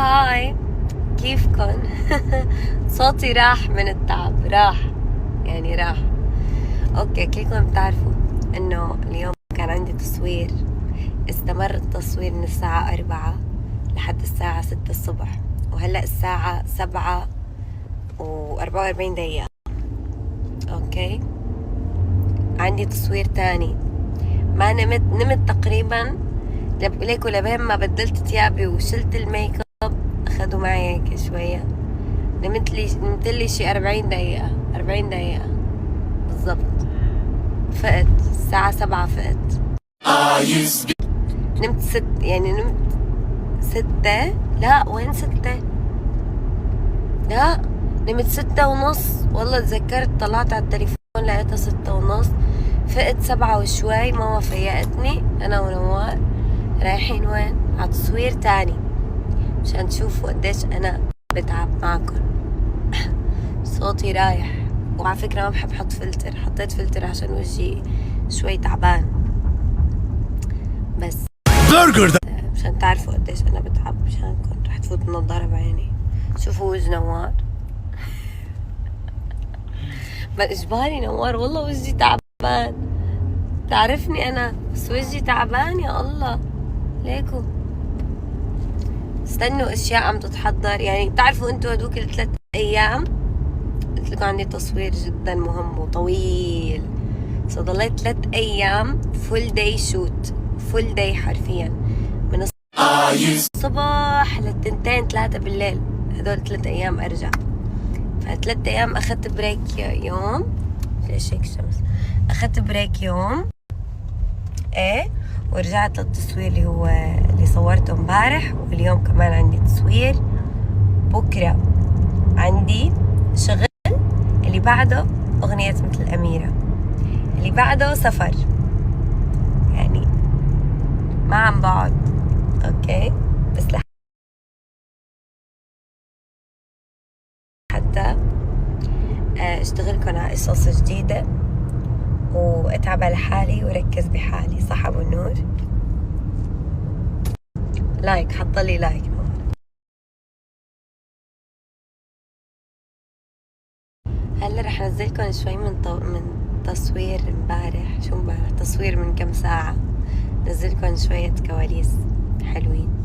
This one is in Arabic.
هاي، كيفكن؟ صوتي راح من التعب، يعني راح. اوكي، كلكم بتعرفوا انه اليوم كان عندي تصوير. استمر التصوير من الساعة 4 لحد الساعة 6 الصبح، وهلأ الساعة 7 و44 دقيقة. اوكي، عندي تصوير تاني. ما نمت تقريبا ليكو لبين ما بدلت ثيابي وشلت الميك اب. اخذوا معي هيك شوية. نمت لي شي 40 دقيقة بالضبط. فقت الساعة 7 فقت. نمت نمت 6. لا، وين 6؟ لا، نمت 6:30. والله تذكرت، طلعت على التليفون لقيتها 6:30. فقت 7 وشوي. ماما فيقتني انا ونوار. رايحين وين؟ على تصوير تاني عشان تشوفوا قديش انا بتعب معكم. صوتي رايح. وعلى فكرة ما بحب حط فلتر، حطيت فلتر عشان وجهي شوي تعبان، بس مشان تعرفوا قديش انا بتعب. مشانكم رح تفوت النظارة بعيني. شوفوا وجه نوار. ما اجباري نوار، والله وجهي تعبان. تعرفني انا، بس وجهي تعبان يا الله. ليكو استنوا اشياء عم تتحضر. يعني تعرفوا انتوا هدوك ال3 ايام قلت لكم عندي تصوير جدا مهم وطويل. ضليت 3 ايام فول داي شوت، فول داي حرفيا، من الصبح للتنتين 3 بالليل. هدول 3 ايام ارجع. ف3 ايام اخذت بريك يوم. ليش هيك الشمس؟ اخذت بريك يوم ايه، ورجعت للتصوير اللي صورته امبارح. واليوم كمان عندي تصوير. بكرة عندي شغل. اللي بعده أغنية مثل الأميرة. اللي بعده سفر. يعني ما عم بقعد. اوكي، بس حتى اشتغلكن على قصص جديدة واتعب على حالي وركز بحالي. صح ابو النور؟ لايك، حطلي لايك. هلا رح انزلكم شوي من تصوير امبارح. شو امبارح؟ تصوير من كم ساعة. نزلكم شوية كواليس حلوين.